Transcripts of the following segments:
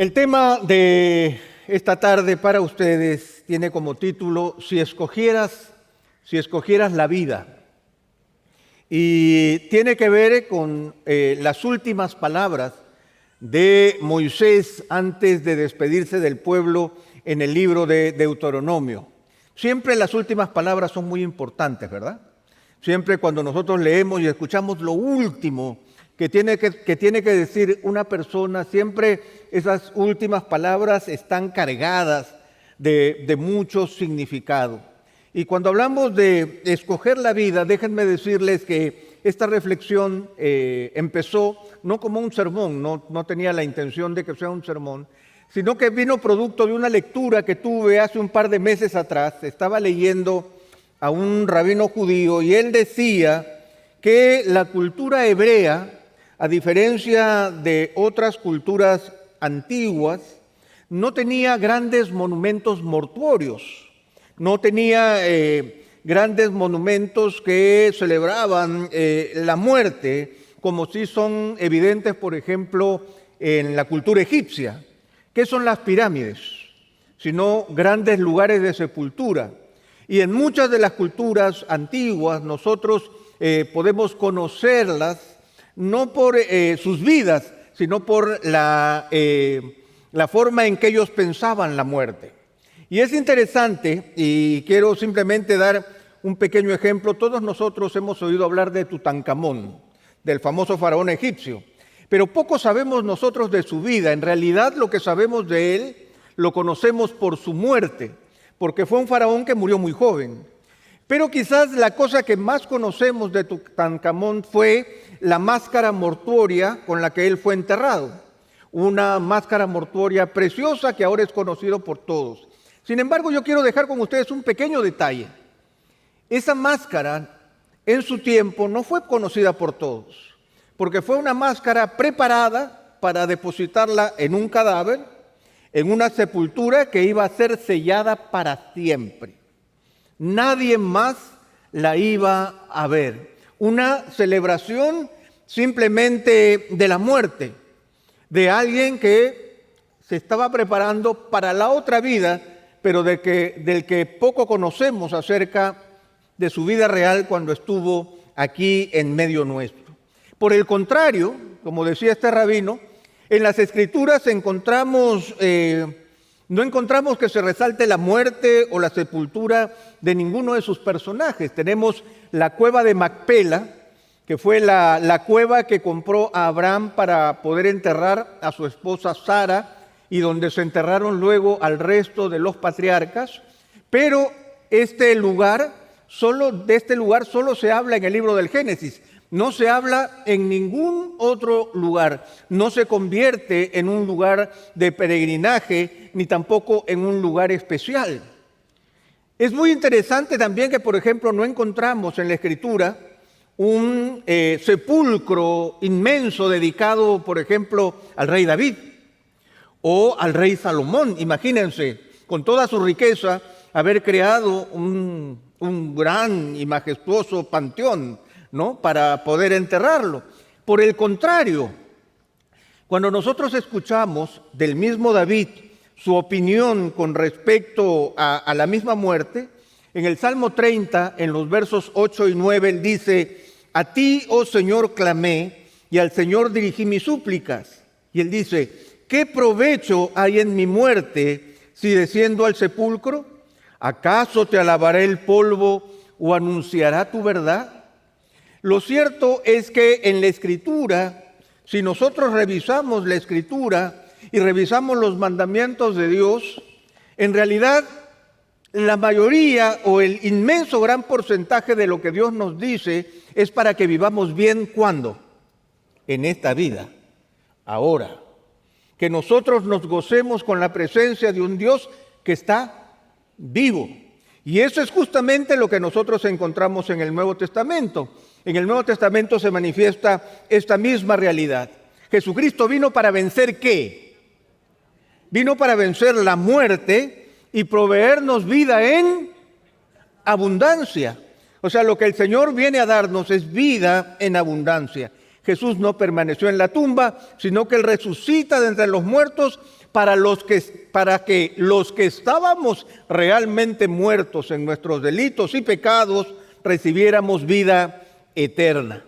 El tema de esta tarde para ustedes tiene como título Si escogieras la vida. Y tiene que ver con las últimas palabras de Moisés antes de despedirse del pueblo en el libro de Deuteronomio. Siempre las últimas palabras son muy importantes, ¿verdad? Siempre cuando nosotros leemos y escuchamos lo último que tiene que decir una persona, siempre esas últimas palabras están cargadas de mucho significado. Y cuando hablamos de escoger la vida, déjenme decirles que esta reflexión empezó no como un sermón, no tenía la intención de que sea un sermón, sino que vino producto de una lectura que tuve hace un par de meses atrás. Estaba leyendo a un rabino judío y él decía que la cultura hebrea, a diferencia de otras culturas antiguas, no tenía grandes monumentos mortuorios, no tenía grandes monumentos que celebraban la muerte, como sí son evidentes, por ejemplo, en la cultura egipcia. ¿Qué son las pirámides? Sino grandes lugares de sepultura. Y en muchas de las culturas antiguas nosotros podemos conocerlas no por sus vidas, sino por la forma en que ellos pensaban la muerte. Y es interesante, y quiero simplemente dar un pequeño ejemplo. Todos nosotros hemos oído hablar de Tutankamón, del famoso faraón egipcio, pero poco sabemos nosotros de su vida. En realidad lo que sabemos de él lo conocemos por su muerte, porque fue un faraón que murió muy joven. Pero quizás la cosa que más conocemos de Tutankamón fue la máscara mortuoria con la que él fue enterrado. Una máscara mortuoria preciosa que ahora es conocido por todos. Sin embargo, yo quiero dejar con ustedes un pequeño detalle. Esa máscara en su tiempo no fue conocida por todos, porque fue una máscara preparada para depositarla en un cadáver, en una sepultura que iba a ser sellada para siempre. Nadie más la iba a ver. Una celebración simplemente de la muerte de alguien que se estaba preparando para la otra vida, pero del que poco conocemos acerca de su vida real cuando estuvo aquí en medio nuestro. Por el contrario, como decía este rabino, en las Escrituras no encontramos que se resalte la muerte o la sepultura de ninguno de sus personajes. Tenemos la cueva de Macpela, que fue la cueva que compró a Abraham para poder enterrar a su esposa Sara y donde se enterraron luego al resto de los patriarcas. Pero de este lugar solo se habla en el libro del Génesis. No se habla en ningún otro lugar. No se convierte en un lugar de peregrinaje, ni tampoco en un lugar especial. Es muy interesante también que, por ejemplo, no encontramos en la Escritura un sepulcro inmenso dedicado, por ejemplo, al rey David o al rey Salomón. Imagínense, con toda su riqueza, haber creado un gran y majestuoso panteón, ¿no?, para poder enterrarlo. Por el contrario, cuando nosotros escuchamos del mismo David su opinión con respecto a la misma muerte, en el Salmo 30, en los versos 8 y 9, él dice: a ti, oh Señor, clamé, y al Señor dirigí mis súplicas. Y él dice: ¿qué provecho hay en mi muerte si desciendo al sepulcro? ¿Acaso te alabará el polvo o anunciará tu verdad? Lo cierto es que en la Escritura, si nosotros revisamos la Escritura y revisamos los mandamientos de Dios, en realidad la mayoría o el inmenso gran porcentaje de lo que Dios nos dice es para que vivamos bien. ¿Cuándo? En esta vida, ahora. Que nosotros nos gocemos con la presencia de un Dios que está vivo. Y eso es justamente lo que nosotros encontramos en el Nuevo Testamento. En el Nuevo Testamento se manifiesta esta misma realidad. Jesucristo vino para vencer ¿qué? Vino para vencer la muerte y proveernos vida en abundancia. O sea, lo que el Señor viene a darnos es vida en abundancia. Jesús no permaneció en la tumba, sino que Él resucita de entre los muertos para que los que estábamos realmente muertos en nuestros delitos y pecados recibiéramos vida eterna.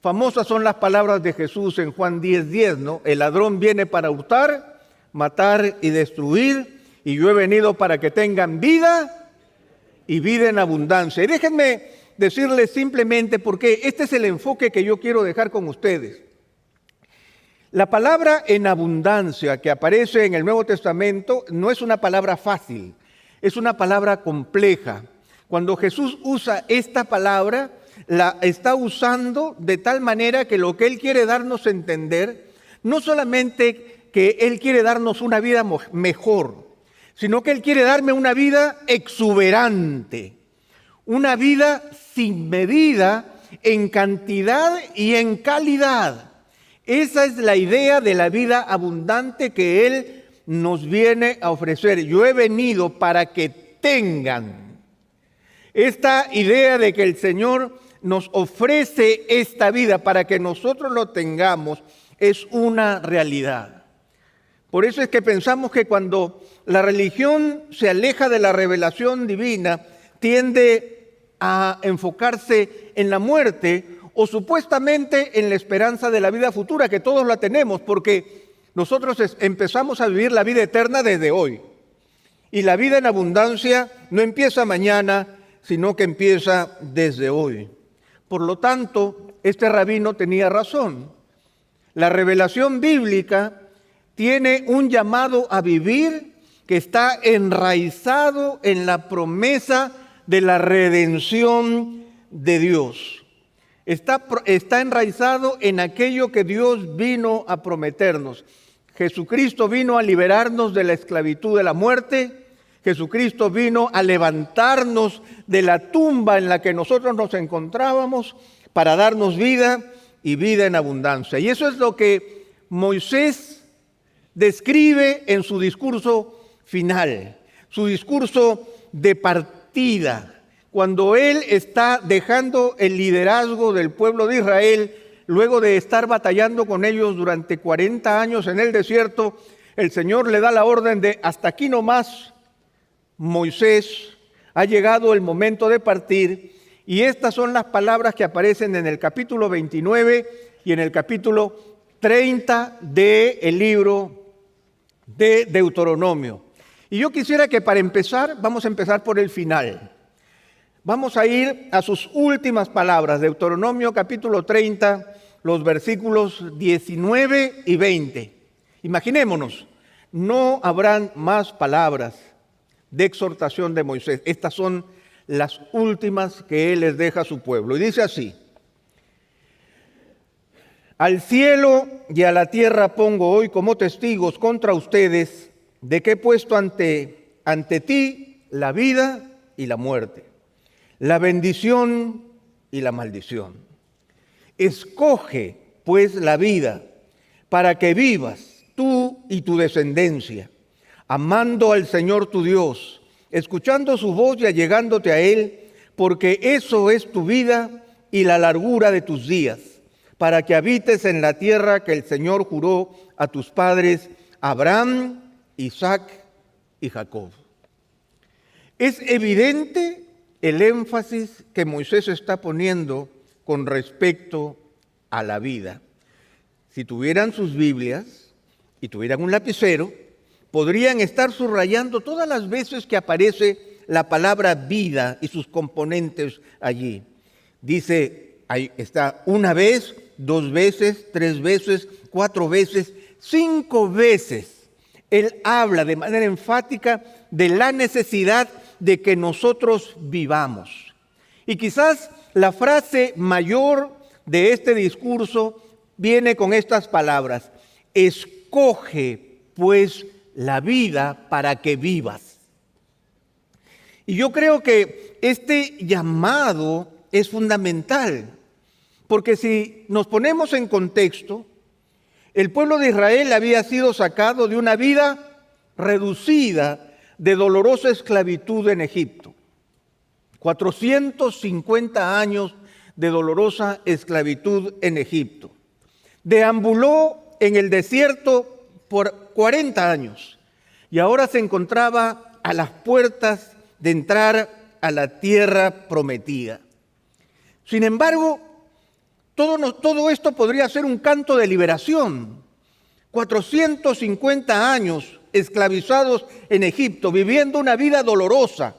Famosas son las palabras de Jesús en Juan 10:10, ¿no? El ladrón viene para hurtar, matar y destruir, y yo he venido para que tengan vida y vida en abundancia. Y déjenme decirles simplemente porque este es el enfoque que yo quiero dejar con ustedes. La palabra en abundancia que aparece en el Nuevo Testamento no es una palabra fácil, es una palabra compleja. Cuando Jesús usa esta palabra, la está usando de tal manera que lo que Él quiere darnos a entender, no solamente que Él quiere darnos una vida mejor, sino que Él quiere darme una vida exuberante, una vida sin medida en cantidad y en calidad. Esa es la idea de la vida abundante que Él nos viene a ofrecer. Yo he venido para que tengan. Esta idea de que el Señor nos ofrece esta vida para que nosotros lo tengamos es una realidad. Por eso es que pensamos que cuando la religión se aleja de la revelación divina, tiende a enfocarse en la muerte o supuestamente en la esperanza de la vida futura, que todos la tenemos, porque nosotros empezamos a vivir la vida eterna desde hoy. Y la vida en abundancia no empieza mañana, sino que empieza desde hoy. Por lo tanto, este rabino tenía razón. La revelación bíblica tiene un llamado a vivir que está enraizado en la promesa de la redención de Dios. Está enraizado en aquello que Dios vino a prometernos. Jesucristo vino a liberarnos de la esclavitud de la muerte. Jesucristo vino a levantarnos de la tumba en la que nosotros nos encontrábamos para darnos vida y vida en abundancia. Y eso es lo que Moisés describe en su discurso final, su discurso de partida. Cuando él está dejando el liderazgo del pueblo de Israel, luego de estar batallando con ellos durante 40 años en el desierto, el Señor le da la orden de hasta aquí nomás, Moisés, ha llegado el momento de partir. Y estas son las palabras que aparecen en el capítulo 29 y en el capítulo 30 del libro de Deuteronomio. Y yo quisiera que para empezar, vamos a empezar por el final. Vamos a ir a sus últimas palabras, Deuteronomio capítulo 30, los versículos 19 y 20. Imaginémonos, no habrán más palabras de exhortación de Moisés. Estas son las últimas que él les deja a su pueblo. Y dice así: al cielo y a la tierra pongo hoy como testigos contra ustedes de que he puesto ante ti la vida y la muerte, la bendición y la maldición. Escoge, pues, la vida para que vivas tú y tu descendencia, amando al Señor tu Dios, escuchando su voz y allegándote a Él, porque eso es tu vida y la largura de tus días, para que habites en la tierra que el Señor juró a tus padres, Abraham, Isaac y Jacob. Es evidente el énfasis que Moisés está poniendo con respecto a la vida. Si tuvieran sus Biblias y tuvieran un lapicero, podrían estar subrayando todas las veces que aparece la palabra vida y sus componentes allí. Dice, ahí está, una vez, 2 veces, 3 veces, 4 veces, 5 veces. Él habla de manera enfática de la necesidad de que nosotros vivamos. Y quizás la frase mayor de este discurso viene con estas palabras: escoge pues la vida para que vivas. Y yo creo que este llamado es fundamental, porque si nos ponemos en contexto, el pueblo de Israel había sido sacado de una vida reducida de dolorosa esclavitud en Egipto. 450 años de dolorosa esclavitud en Egipto. Deambuló en el desierto por 40 años y ahora se encontraba a las puertas de entrar a la tierra prometida. Sin embargo, todo esto podría ser un canto de liberación. 450 años esclavizados en Egipto, viviendo una vida dolorosa.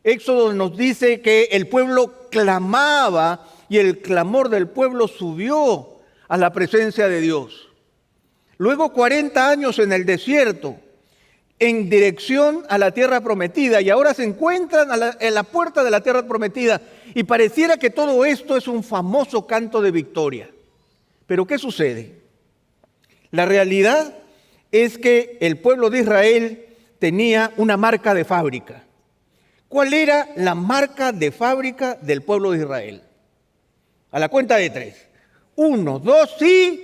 Éxodo nos dice que el pueblo clamaba y el clamor del pueblo subió a la presencia de Dios. Luego 40 años en el desierto, en dirección a la tierra prometida, y ahora se encuentran en la puerta de la tierra prometida, y pareciera que todo esto es un famoso canto de victoria. Pero ¿qué sucede? La realidad es que el pueblo de Israel tenía una marca de fábrica. ¿Cuál era la marca de fábrica del pueblo de Israel? A la cuenta de 3. 1, 2 y...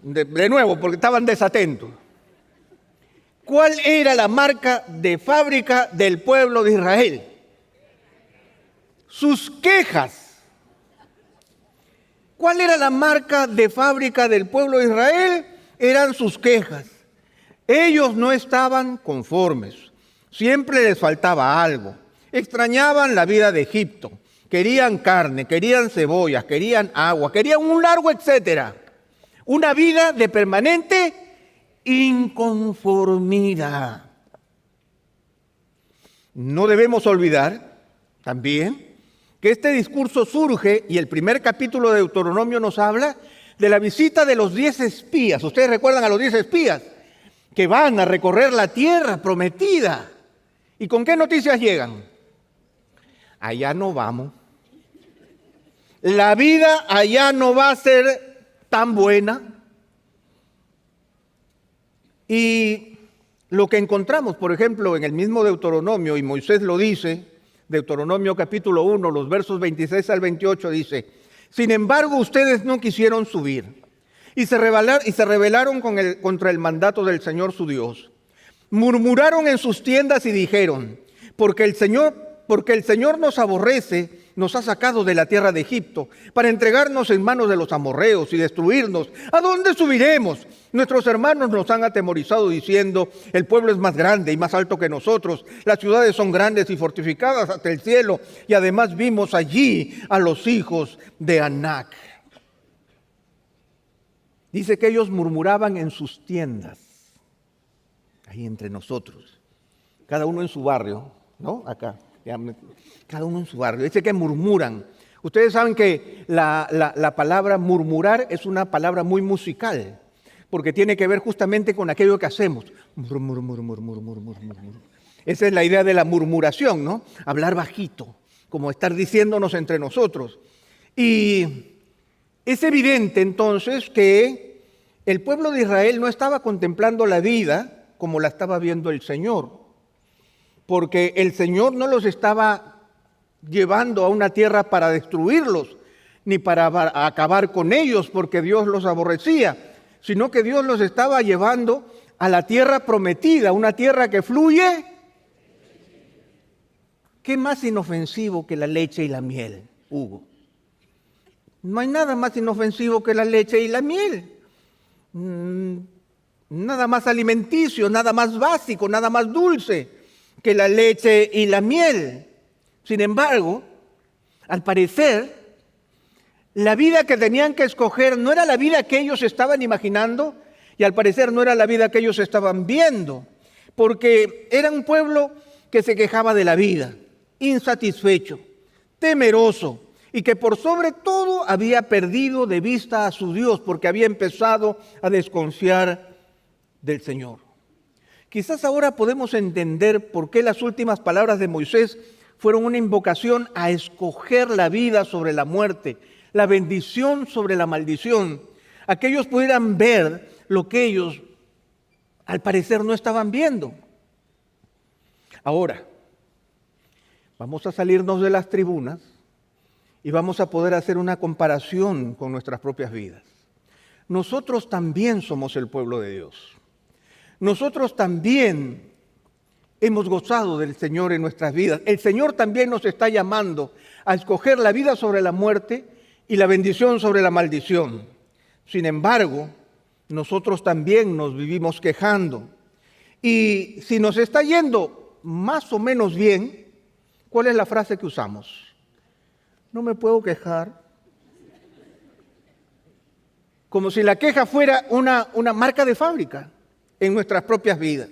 De nuevo, porque estaban desatentos. ¿Cuál era la marca de fábrica del pueblo de Israel? Sus quejas. ¿Cuál era la marca de fábrica del pueblo de Israel? Eran sus quejas. Ellos no estaban conformes. Siempre les faltaba algo. Extrañaban la vida de Egipto. Querían carne, querían cebollas, querían agua, querían un largo etcétera. Una vida de permanente inconformidad. No debemos olvidar también que este discurso surge, y el primer capítulo de Deuteronomio nos habla de la visita de los 10 espías. Ustedes recuerdan a los 10 espías que van a recorrer la tierra prometida. ¿Y con qué noticias llegan? Allá no vamos. La vida allá no va a ser tan buena. Y lo que encontramos, por ejemplo, en el mismo Deuteronomio, y Moisés lo dice, Deuteronomio capítulo 1, los versos 26 al 28, dice: sin embargo, ustedes no quisieron subir y se rebelaron contra el mandato del Señor su Dios. Murmuraron en sus tiendas y dijeron: porque el Señor nos aborrece, nos ha sacado de la tierra de Egipto para entregarnos en manos de los amorreos y destruirnos. ¿A dónde subiremos? Nuestros hermanos nos han atemorizado diciendo: el pueblo es más grande y más alto que nosotros. Las ciudades son grandes y fortificadas hasta el cielo. Y además vimos allí a los hijos de Anac. Dice que ellos murmuraban en sus tiendas, ahí entre nosotros, cada uno en su barrio, ¿no? Acá. Cada uno en su barrio. Dice que murmuran. Ustedes saben que la palabra murmurar es una palabra muy musical, porque tiene que ver justamente con aquello que hacemos. Esa es la idea de la murmuración, ¿no? Hablar bajito, como estar diciéndonos entre nosotros. Y es evidente entonces que el pueblo de Israel no estaba contemplando la vida como la estaba viendo el Señor, porque el Señor no los estaba llevando a una tierra para destruirlos, ni para acabar con ellos, porque Dios los aborrecía, sino que Dios los estaba llevando a la tierra prometida, una tierra que fluye. ¿Qué más inofensivo que la leche y la miel, Hugo? No hay nada más inofensivo que la leche y la miel. Nada más alimenticio, nada más básico, nada más dulce que la leche y la miel. Sin embargo, al parecer, la vida que tenían que escoger no era la vida que ellos estaban imaginando, y al parecer no era la vida que ellos estaban viendo, porque era un pueblo que se quejaba de la vida, insatisfecho, temeroso, y que por sobre todo había perdido de vista a su Dios, porque había empezado a desconfiar del Señor. Quizás ahora podemos entender por qué las últimas palabras de Moisés fueron una invocación a escoger la vida sobre la muerte, la bendición sobre la maldición, a que ellos pudieran ver lo que ellos al parecer no estaban viendo. Ahora, vamos a salirnos de las tribunas y vamos a poder hacer una comparación con nuestras propias vidas. Nosotros también somos el pueblo de Dios. Nosotros también hemos gozado del Señor en nuestras vidas. El Señor también nos está llamando a escoger la vida sobre la muerte y la bendición sobre la maldición. Sin embargo, nosotros también nos vivimos quejando. Y si nos está yendo más o menos bien, ¿cuál es la frase que usamos? No me puedo quejar. Como si la queja fuera una marca de fábrica en nuestras propias vidas.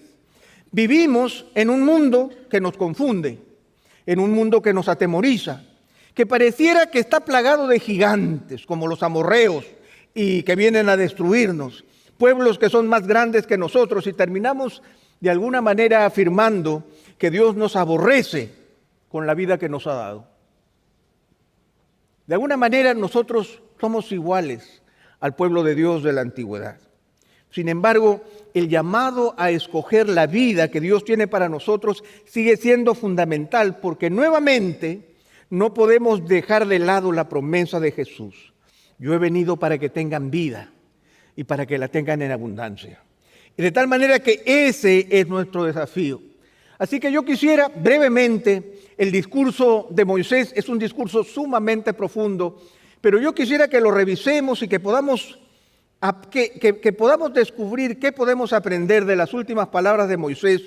Vivimos en un mundo que nos confunde, en un mundo que nos atemoriza, que pareciera que está plagado de gigantes, como los amorreos, y que vienen a destruirnos, pueblos que son más grandes que nosotros, y terminamos de alguna manera afirmando que Dios nos aborrece con la vida que nos ha dado. De alguna manera nosotros somos iguales al pueblo de Dios de la antigüedad. Sin embargo, el llamado a escoger la vida que Dios tiene para nosotros sigue siendo fundamental, porque nuevamente no podemos dejar de lado la promesa de Jesús. Yo he venido para que tengan vida y para que la tengan en abundancia. Y de tal manera que ese es nuestro desafío. Así que yo quisiera brevemente, el discurso de Moisés es un discurso sumamente profundo, pero yo quisiera que lo revisemos y que podamos descubrir qué podemos aprender de las últimas palabras de Moisés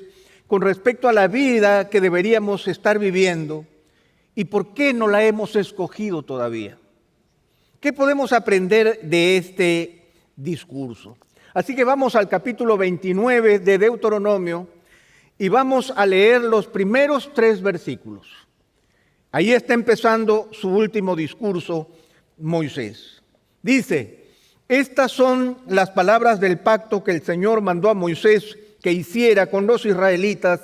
con respecto a la vida que deberíamos estar viviendo y por qué no la hemos escogido todavía. ¿Qué podemos aprender de este discurso? Así que vamos al capítulo 29 de Deuteronomio y vamos a leer los primeros 3 versículos. Ahí está empezando su último discurso Moisés. Dice: estas son las palabras del pacto que el Señor mandó a Moisés que hiciera con los israelitas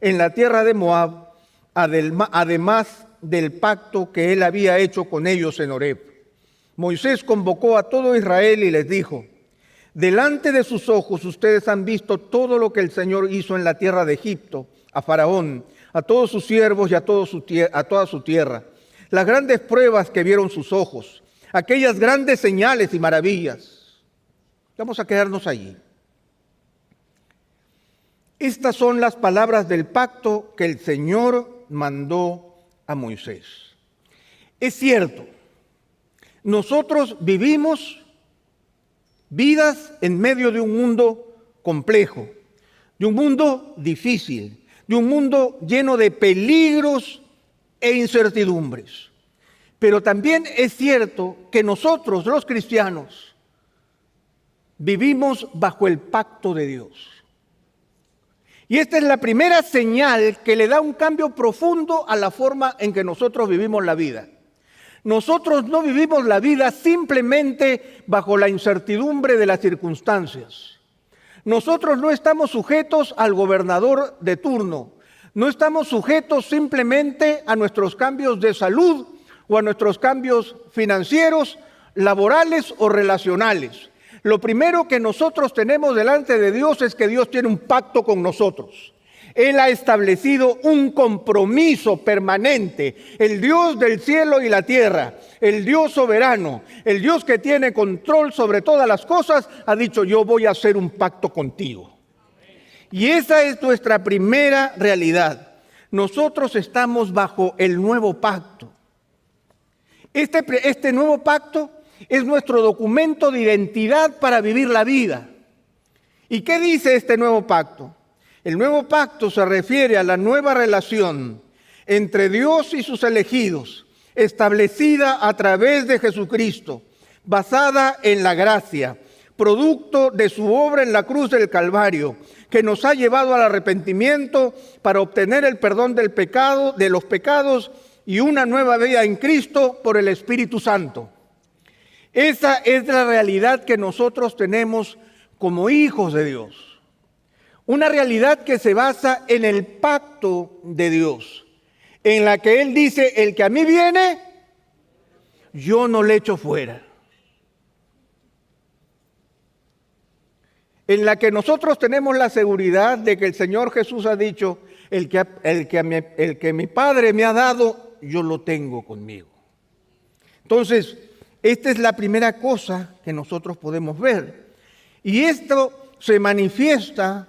en la tierra de Moab, además del pacto que él había hecho con ellos en Horeb. Moisés convocó a todo Israel y les dijo: delante de sus ojos ustedes han visto todo lo que el Señor hizo en la tierra de Egipto, a Faraón, a todos sus siervos y a toda su tierra. Las grandes pruebas que vieron sus ojos, aquellas grandes señales y maravillas. Vamos a quedarnos allí. Estas son las palabras del pacto que el Señor mandó a Moisés. Es cierto, nosotros vivimos vidas en medio de un mundo complejo, de un mundo difícil, de un mundo lleno de peligros e incertidumbres. Pero también es cierto que nosotros, los cristianos, vivimos bajo el pacto de Dios. Y esta es la primera señal que le da un cambio profundo a la forma en que nosotros vivimos la vida. Nosotros no vivimos la vida simplemente bajo la incertidumbre de las circunstancias. Nosotros no estamos sujetos al gobernador de turno. No estamos sujetos simplemente a nuestros cambios de salud o a nuestros cambios financieros, laborales o relacionales. Lo primero que nosotros tenemos delante de Dios es que Dios tiene un pacto con nosotros. Él ha establecido un compromiso permanente. El Dios del cielo y la tierra, el Dios soberano, el Dios que tiene control sobre todas las cosas, ha dicho: yo voy a hacer un pacto contigo. Y esa es nuestra primera realidad. Nosotros estamos bajo el nuevo pacto. Este nuevo pacto es nuestro documento de identidad para vivir la vida. ¿Y qué dice este nuevo pacto? El nuevo pacto se refiere a la nueva relación entre Dios y sus elegidos, establecida a través de Jesucristo, basada en la gracia, producto de su obra en la cruz del Calvario, que nos ha llevado al arrepentimiento para obtener el perdón del pecado, de los pecados y una nueva vida en Cristo por el Espíritu Santo. Esa es la realidad que nosotros tenemos como hijos de Dios. Una realidad que se basa en el pacto de Dios, en la que Él dice: el que a mí viene, yo no le echo fuera. En la que nosotros tenemos la seguridad de que el Señor Jesús ha dicho: el que mi Padre me ha dado, yo lo tengo conmigo. Entonces, esta es la primera cosa que nosotros podemos ver. Y esto se manifiesta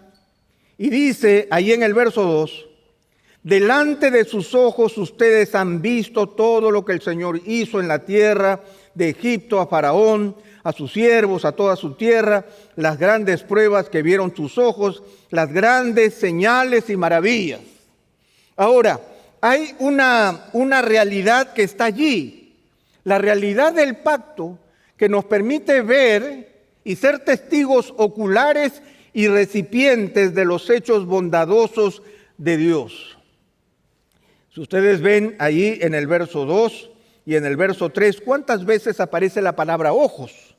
y dice ahí en el verso 2: delante de sus ojos ustedes han visto todo lo que el Señor hizo en la tierra de Egipto, a Faraón, a sus siervos, a toda su tierra, las grandes pruebas que vieron sus ojos, las grandes señales y maravillas. Ahora, hay una realidad que está allí, la realidad del pacto que nos permite ver y ser testigos oculares y recipientes de los hechos bondadosos de Dios. Si ustedes ven ahí en el verso 2 y en el verso 3, ¿cuántas veces aparece la palabra ojos?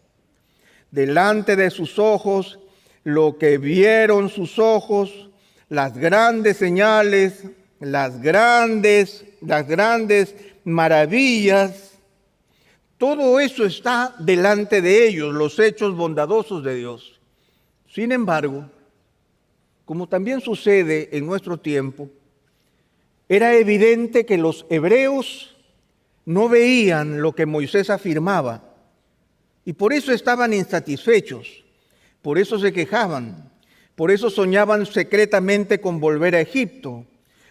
Delante de sus ojos, lo que vieron sus ojos, las grandes señales, las grandes maravillas, todo eso está delante de ellos, los hechos bondadosos de Dios. Sin embargo, como también sucede en nuestro tiempo, era evidente que los hebreos no veían lo que Moisés afirmaba y por eso estaban insatisfechos, por eso se quejaban, por eso soñaban secretamente con volver a Egipto,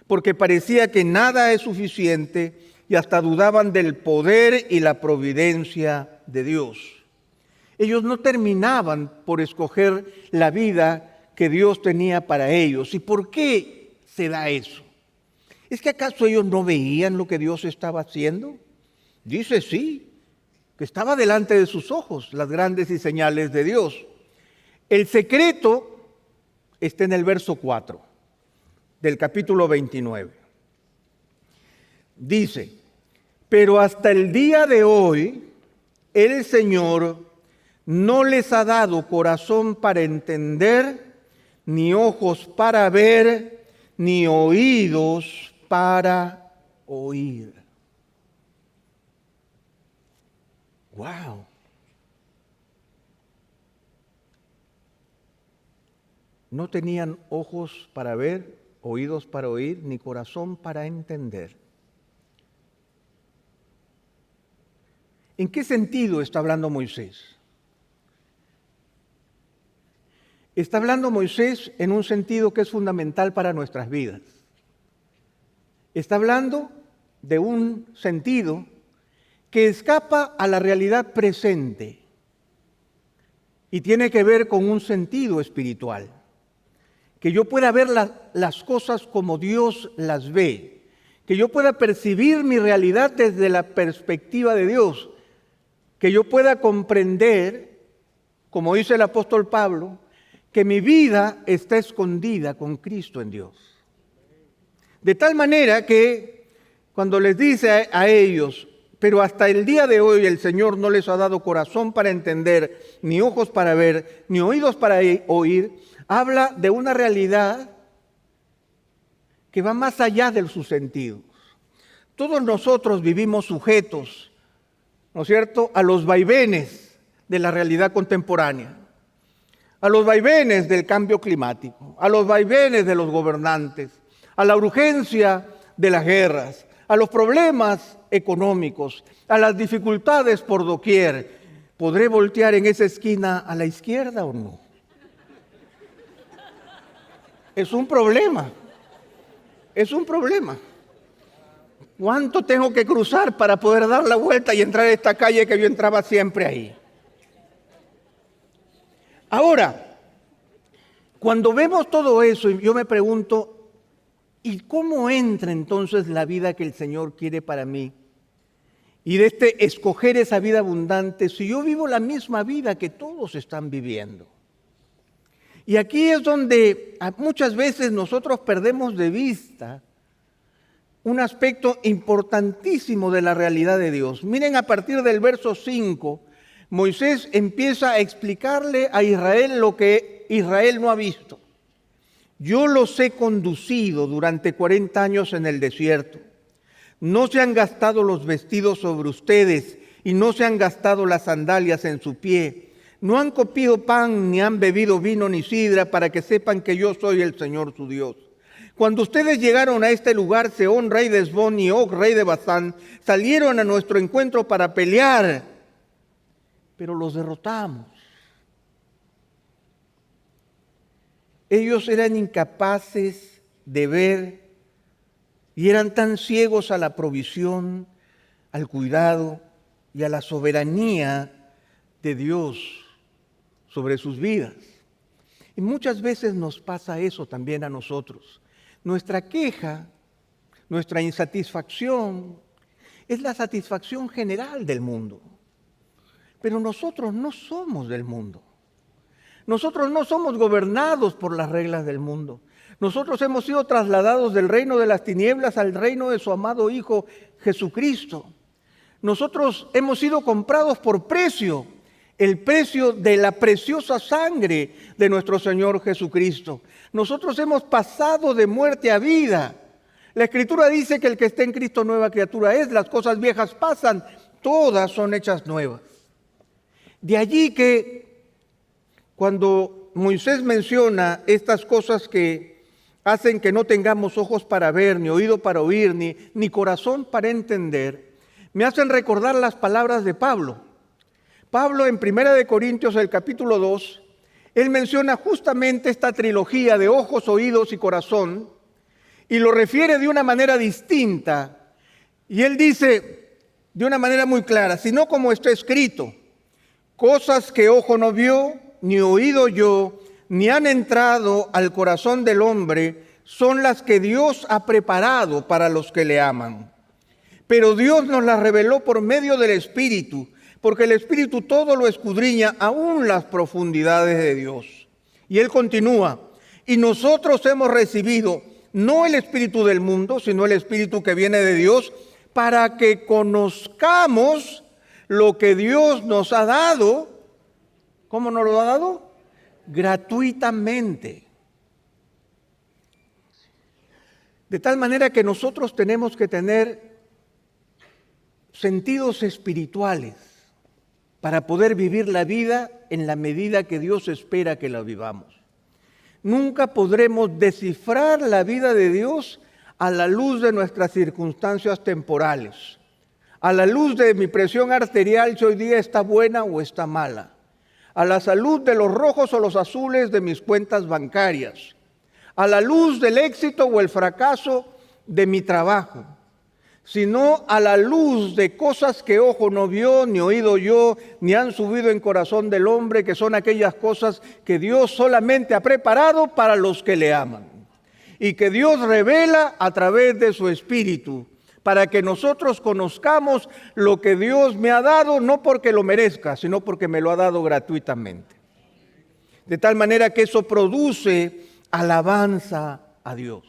porque parecía que nada es suficiente y hasta dudaban del poder y la providencia de Dios. Ellos no terminaban por escoger la vida que Dios tenía para ellos. ¿Y por qué se da eso? ¿Es que acaso ellos no veían lo que Dios estaba haciendo? Dice sí, que estaba delante de sus ojos las grandes y señales de Dios. El secreto está en el verso 4 del capítulo 29. Dice, pero hasta el día de hoy, el Señor no les ha dado corazón para entender, ni ojos para ver, ni oídos para oír. ¡Wow! No tenían ojos para ver, oídos para oír, ni corazón para entender. ¿En qué sentido está hablando Moisés? Está hablando Moisés en un sentido que es fundamental para nuestras vidas. Está hablando de un sentido que escapa a la realidad presente y tiene que ver con un sentido espiritual. Que yo pueda ver las cosas como Dios las ve, que yo pueda percibir mi realidad desde la perspectiva de Dios, que yo pueda comprender, como dice el apóstol Pablo, que mi vida está escondida con Cristo en Dios. De tal manera que cuando les dice a ellos, pero hasta el día de hoy el Señor no les ha dado corazón para entender, ni ojos para ver, ni oídos para oír, habla de una realidad que va más allá de sus sentidos. Todos nosotros vivimos sujetos, ¿no es cierto?, a los vaivenes de la realidad contemporánea, a los vaivenes del cambio climático, a los vaivenes de los gobernantes, a la urgencia de las guerras, a los problemas económicos, a las dificultades por doquier. ¿Podré voltear en esa esquina a la izquierda o no? Es un problema. Es un problema. ¿Cuánto tengo que cruzar para poder dar la vuelta y entrar a esta calle que yo entraba siempre ahí? Ahora, cuando vemos todo eso, yo me pregunto, ¿y cómo entra entonces la vida que el Señor quiere para mí? Y de escoger esa vida abundante, si yo vivo la misma vida que todos están viviendo. Y aquí es donde muchas veces nosotros perdemos de vista un aspecto importantísimo de la realidad de Dios. Miren, a partir del verso 5, Moisés empieza a explicarle a Israel lo que Israel no ha visto. Yo los he conducido durante 40 años en el desierto. No se han gastado los vestidos sobre ustedes y no se han gastado las sandalias en su pie. No han comido pan, ni han bebido vino ni sidra, para que sepan que yo soy el Señor su Dios. Cuando ustedes llegaron a este lugar, Sehón, rey de Hesbón, y Og, rey de Basán, salieron a nuestro encuentro para pelear, pero los derrotamos. Ellos eran incapaces de ver y eran tan ciegos a la provisión, al cuidado, y a la soberanía de Dios sobre sus vidas. Y muchas veces nos pasa eso también a nosotros. Nuestra queja, nuestra insatisfacción, es la satisfacción general del mundo. Pero nosotros no somos del mundo. Nosotros no somos gobernados por las reglas del mundo. Nosotros hemos sido trasladados del reino de las tinieblas al reino de su amado Hijo Jesucristo. Nosotros hemos sido comprados por precio, el precio de la preciosa sangre de nuestro Señor Jesucristo. Nosotros hemos pasado de muerte a vida. La Escritura dice que el que esté en Cristo nueva criatura es, las cosas viejas pasan, todas son hechas nuevas. De allí que cuando Moisés menciona estas cosas que hacen que no tengamos ojos para ver, ni oído para oír, ni corazón para entender, me hacen recordar las palabras de Pablo. Pablo en 1 Corintios, el capítulo 2, él menciona justamente esta trilogía de ojos, oídos y corazón, y lo refiere de una manera distinta. Y él dice de una manera muy clara, sino como está escrito, cosas que ojo no vio, ni oído yo, ni han entrado al corazón del hombre, son las que Dios ha preparado para los que le aman. Pero Dios nos las reveló por medio del Espíritu, porque el Espíritu todo lo escudriña, aún las profundidades de Dios. Y él continúa, y nosotros hemos recibido no el espíritu del mundo, sino el Espíritu que viene de Dios, para que conozcamos lo que Dios nos ha dado. ¿Cómo nos lo ha dado? Gratuitamente. De tal manera que nosotros tenemos que tener sentidos espirituales para poder vivir la vida en la medida que Dios espera que la vivamos. Nunca podremos descifrar la vida de Dios a la luz de nuestras circunstancias temporales, a la luz de mi presión arterial si hoy día está buena o está mala, a la salud de los rojos o los azules de mis cuentas bancarias, a la luz del éxito o el fracaso de mi trabajo, sino a la luz de cosas que ojo no vio, ni oído yo, ni han subido en corazón del hombre, que son aquellas cosas que Dios solamente ha preparado para los que le aman, y que Dios revela a través de su Espíritu, para que nosotros conozcamos lo que Dios me ha dado, no porque lo merezca, sino porque me lo ha dado gratuitamente. De tal manera que eso produce alabanza a Dios.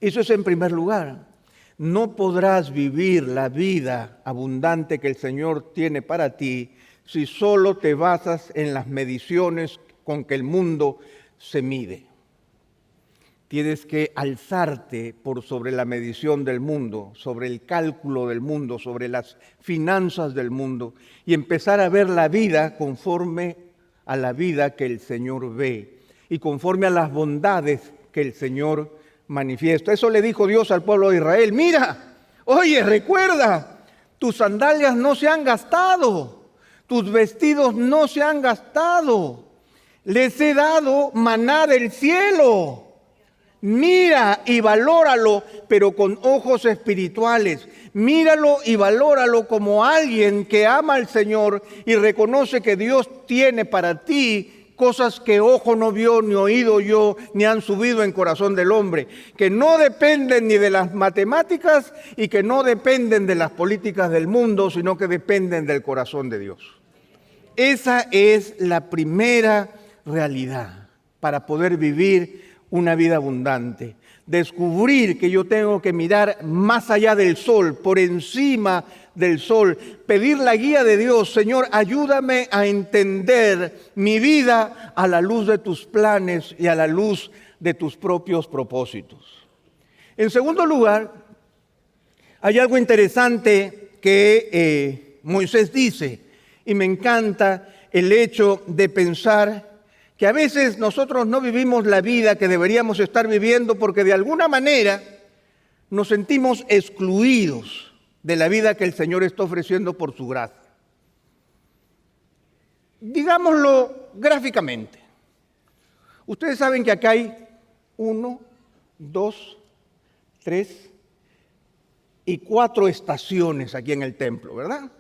Eso es en primer lugar. No podrás vivir la vida abundante que el Señor tiene para ti si solo te basas en las mediciones con que el mundo se mide. Tienes que alzarte por sobre la medición del mundo, sobre el cálculo del mundo, sobre las finanzas del mundo y empezar a ver la vida conforme a la vida que el Señor ve y conforme a las bondades que el Señor manifiesta. Eso le dijo Dios al pueblo de Israel. Mira, oye, recuerda, tus sandalias no se han gastado, tus vestidos no se han gastado. Les he dado maná del cielo. Mira y valóralo, pero con ojos espirituales. Míralo y valóralo como alguien que ama al Señor y reconoce que Dios tiene para ti cosas que ojo no vio, ni oído yo, ni han subido en corazón del hombre, que no dependen ni de las matemáticas y que no dependen de las políticas del mundo, sino que dependen del corazón de Dios. Esa es la primera realidad para poder vivir una vida abundante. Descubrir que yo tengo que mirar más allá del sol, por encima del sol, pedir la guía de Dios. Señor, ayúdame a entender mi vida a la luz de tus planes y a la luz de tus propios propósitos. En segundo lugar, hay algo interesante que Moisés dice, y me encanta el hecho de pensar que a veces nosotros no vivimos la vida que deberíamos estar viviendo porque de alguna manera nos sentimos excluidos de la vida que el Señor está ofreciendo por su gracia. Digámoslo gráficamente. Ustedes saben que acá hay 1, 2, 3 y 4 estaciones aquí en el templo, ¿verdad?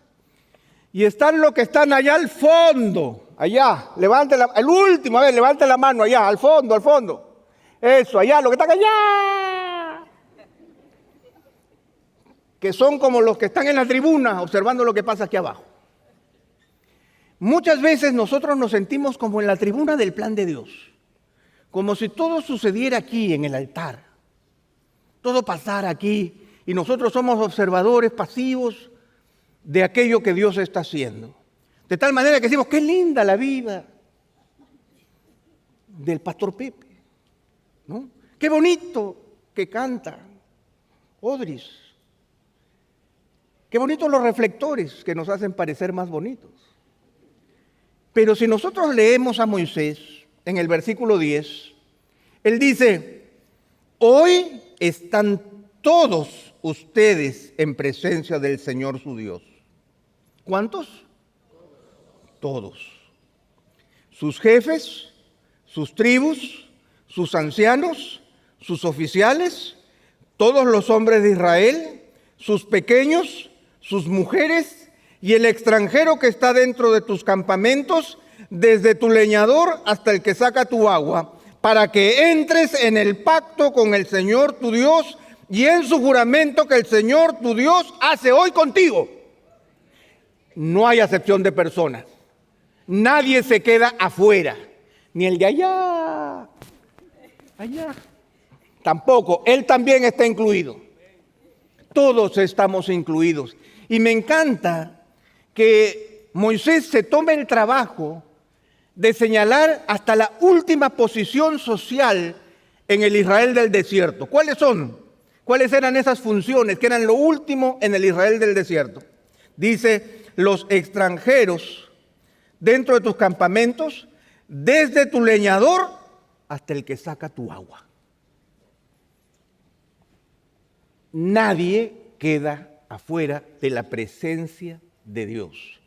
Y están los que están allá al fondo, allá, el último, a ver, levante la mano allá, al fondo, al fondo. Eso, allá, los que están allá. Que son como los que están en la tribuna observando lo que pasa aquí abajo. Muchas veces nosotros nos sentimos como en la tribuna del plan de Dios, como si todo sucediera aquí en el altar, todo pasara aquí y nosotros somos observadores pasivos de aquello que Dios está haciendo. De tal manera que decimos, qué linda la vida del pastor Pepe, ¿no? Qué bonito que canta Odris. Qué bonitos los reflectores que nos hacen parecer más bonitos. Pero si nosotros leemos a Moisés en el versículo 10, él dice, hoy están todos ustedes en presencia del Señor su Dios. ¿Cuántos? Todos. Sus jefes, sus tribus, sus ancianos, sus oficiales, todos los hombres de Israel, sus pequeños, sus mujeres y el extranjero que está dentro de tus campamentos, desde tu leñador hasta el que saca tu agua, para que entres en el pacto con el Señor tu Dios y en su juramento que el Señor tu Dios hace hoy contigo. No hay acepción de personas. Nadie se queda afuera, ni el de allá. Tampoco, él también está incluido. Todos estamos incluidos. Y me encanta que Moisés se tome el trabajo de señalar hasta la última posición social en el Israel del desierto. ¿Cuáles son? ¿Cuáles eran esas funciones que eran lo último en el Israel del desierto? Dice, los extranjeros dentro de tus campamentos, desde tu leñador hasta el que saca tu agua. Nadie queda afuera de la presencia de Dios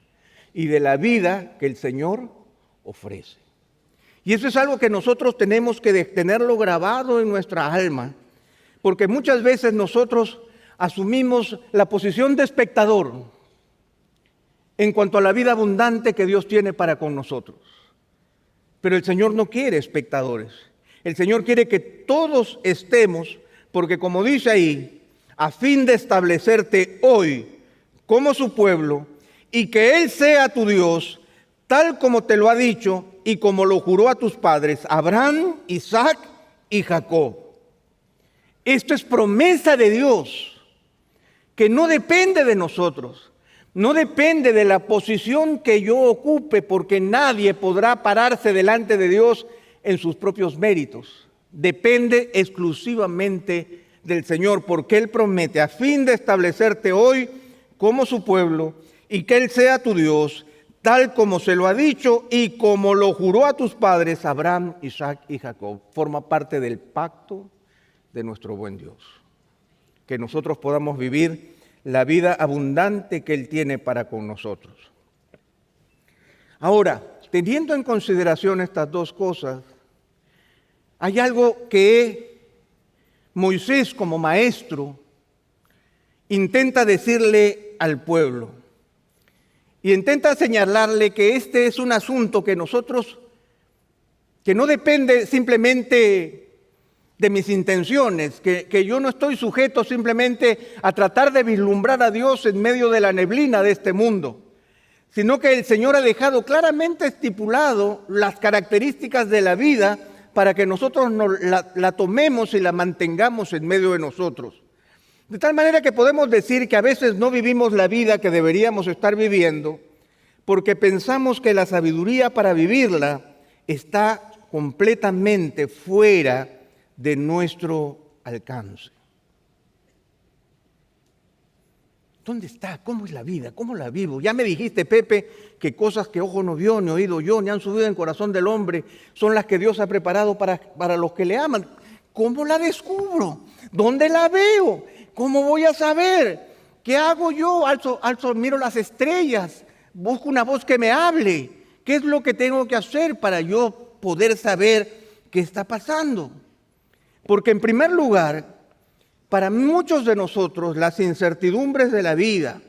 y de la vida que el Señor ofrece. Y eso es algo que nosotros tenemos que tenerlo grabado en nuestra alma, porque muchas veces nosotros asumimos la posición de espectador en cuanto a la vida abundante que Dios tiene para con nosotros. Pero el Señor no quiere espectadores. El Señor quiere que todos estemos, porque como dice ahí, a fin de establecerte hoy como su pueblo y que Él sea tu Dios, tal como te lo ha dicho y como lo juró a tus padres, Abraham, Isaac y Jacob. Esto es promesa de Dios, que no depende de nosotros, no depende de la posición que yo ocupe, porque nadie podrá pararse delante de Dios en sus propios méritos. Depende exclusivamente del Señor, porque Él promete a fin de establecerte hoy como su pueblo y que Él sea tu Dios, tal como se lo ha dicho y como lo juró a tus padres, Abraham, Isaac y Jacob. Forma parte del pacto de nuestro buen Dios. Que nosotros podamos vivir la vida abundante que Él tiene para con nosotros. Ahora, teniendo en consideración estas dos cosas, hay algo que Moisés como maestro intenta decirle al pueblo y intenta señalarle que este es un asunto que no depende simplemente de mis intenciones, que yo no estoy sujeto simplemente a tratar de vislumbrar a Dios en medio de la neblina de este mundo, sino que el Señor ha dejado claramente estipulado las características de la vida para que nosotros la tomemos y la mantengamos en medio de nosotros. De tal manera que podemos decir que a veces no vivimos la vida que deberíamos estar viviendo porque pensamos que la sabiduría para vivirla está completamente fuera de nuestro alcance. ¿Dónde está? ¿Cómo es la vida? ¿Cómo la vivo? Ya me dijiste, Pepe, que cosas que ojo no vio, ni oído yo, ni han subido en el corazón del hombre, son las que Dios ha preparado para los que le aman. ¿Cómo la descubro? ¿Dónde la veo? ¿Cómo voy a saber? ¿Qué hago yo? Miro las estrellas, busco una voz que me hable. ¿Qué es lo que tengo que hacer para yo poder saber qué está pasando? Porque en primer lugar, Para muchos de nosotros, las incertidumbres de la vida,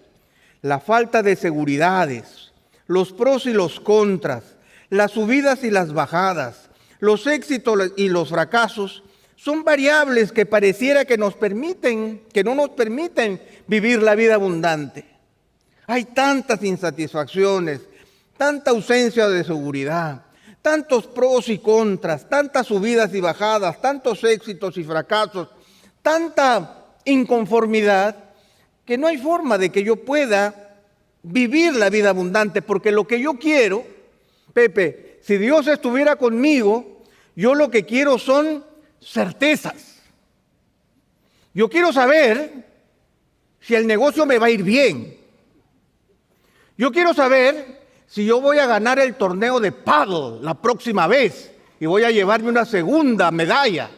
la falta de seguridades, los pros y los contras, las subidas y las bajadas, los éxitos y los fracasos, son variables que pareciera que no nos permiten vivir la vida abundante. Hay tantas insatisfacciones, tanta ausencia de seguridad, tantos pros y contras, tantas subidas y bajadas, tantos éxitos y fracasos, tanta inconformidad, que no hay forma de que yo pueda vivir la vida abundante, porque lo que yo quiero, Pepe, si Dios estuviera conmigo, yo lo que quiero son certezas. Yo quiero saber si el negocio me va a ir bien. Yo quiero saber si yo voy a ganar el torneo de paddle la próxima vez y voy a llevarme una segunda medalla.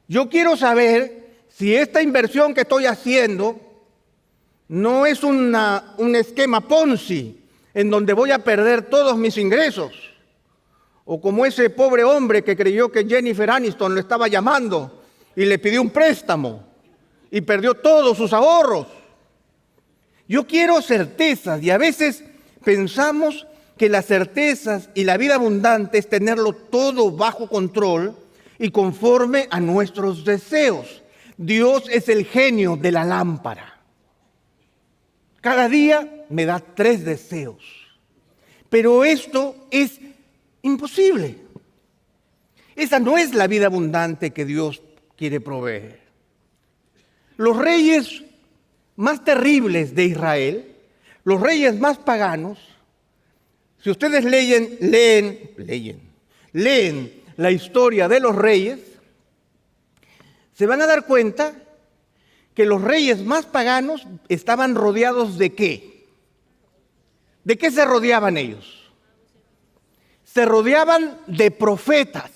Yo quiero saber si esta inversión que estoy haciendo no es un esquema Ponzi en donde voy a perder todos mis ingresos. O como ese pobre hombre que creyó que Jennifer Aniston lo estaba llamando y le pidió un préstamo y perdió todos sus ahorros. Yo quiero certezas y a veces pensamos que las certezas y la vida abundante es tenerlo todo bajo control y conforme a nuestros deseos. Dios es el genio de la lámpara. Cada día me da 3 deseos. Pero esto es imposible. Esa no es la vida abundante que Dios quiere proveer. Los reyes más terribles de Israel, los reyes más paganos, si ustedes leen la historia de los reyes, se van a dar cuenta que los reyes más paganos estaban rodeados ¿de qué? ¿De qué se rodeaban ellos? Se rodeaban de profetas,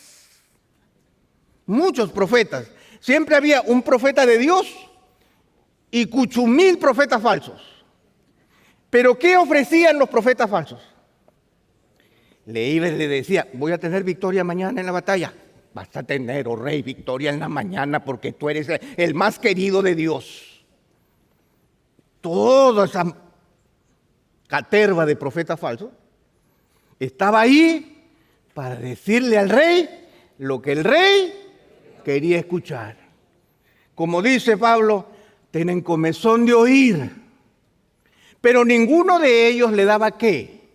muchos profetas. Siempre había un profeta de Dios y 8,000 profetas falsos. ¿Pero qué ofrecían los profetas falsos? Le decía, voy a tener victoria mañana en la batalla. Vas a tener, oh rey, victoria en la mañana porque tú eres el más querido de Dios. Toda esa caterva de profetas falsos estaba ahí para decirle al rey lo que el rey quería escuchar. Como dice Pablo, tienen comezón de oír, pero ninguno de ellos le daba ¿qué?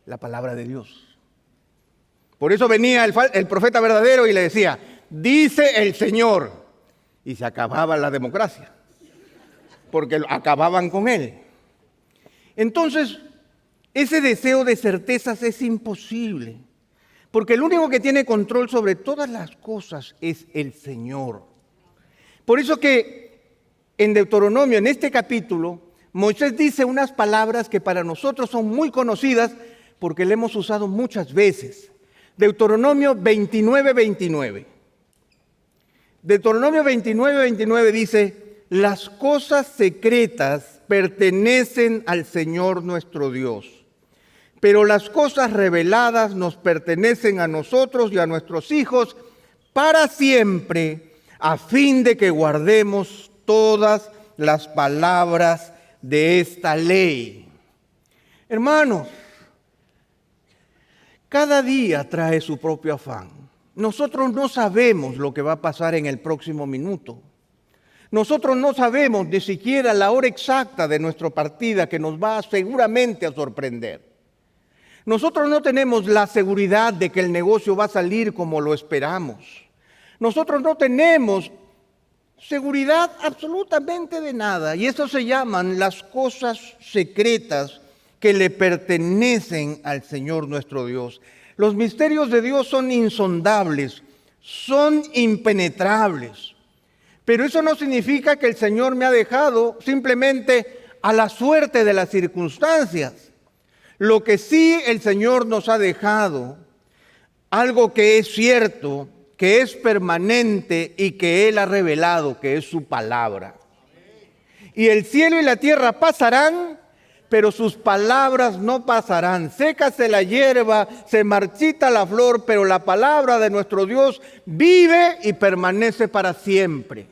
La palabra de Dios. Por eso venía el profeta verdadero y le decía, dice el Señor, y se acababa la democracia, porque acababan con él. Entonces, ese deseo de certezas es imposible, porque el único que tiene control sobre todas las cosas es el Señor. Por eso que en Deuteronomio, en este capítulo, Moisés dice unas palabras que para nosotros son muy conocidas porque le hemos usado muchas veces. Deuteronomio 29:29. Deuteronomio 29:29 dice, las cosas secretas pertenecen al Señor nuestro Dios, pero las cosas reveladas nos pertenecen a nosotros y a nuestros hijos para siempre, a fin de que guardemos todas las palabras de esta ley. Hermanos, cada día trae su propio afán. Nosotros no sabemos lo que va a pasar en el próximo minuto. Nosotros no sabemos ni siquiera la hora exacta de nuestra partida que nos va seguramente a sorprender. Nosotros no tenemos la seguridad de que el negocio va a salir como lo esperamos. Nosotros no tenemos seguridad absolutamente de nada. Y eso se llaman las cosas secretas que le pertenecen al Señor nuestro Dios. Los misterios de Dios son insondables, son impenetrables. Pero eso no significa que el Señor me ha dejado simplemente a la suerte de las circunstancias. Lo que sí el Señor nos ha dejado, algo que es cierto, que es permanente y que Él ha revelado, que es su palabra. Y el cielo y la tierra pasarán, pero sus palabras no pasarán. Sécase la hierba, se marchita la flor, pero la palabra de nuestro Dios vive y permanece para siempre.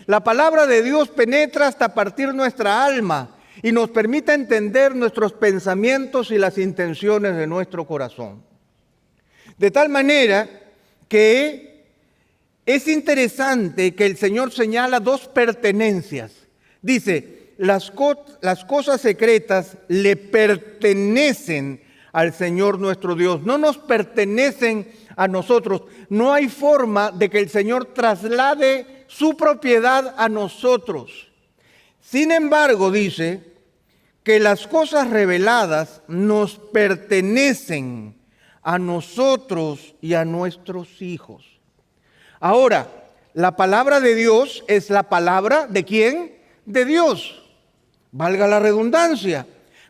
La palabra de Dios penetra hasta partir nuestra alma y nos permite entender nuestros pensamientos y las intenciones de nuestro corazón. De tal manera que es interesante que el Señor señala dos pertenencias. Dice, las cosas secretas le pertenecen al Señor nuestro Dios, no nos pertenecen a nosotros. No hay forma de que el Señor traslade su propiedad a nosotros. Sin embargo, dice que las cosas reveladas nos pertenecen a nosotros y a nuestros hijos. Ahora, la palabra de Dios es la palabra ¿de quién? De Dios. Valga la redundancia.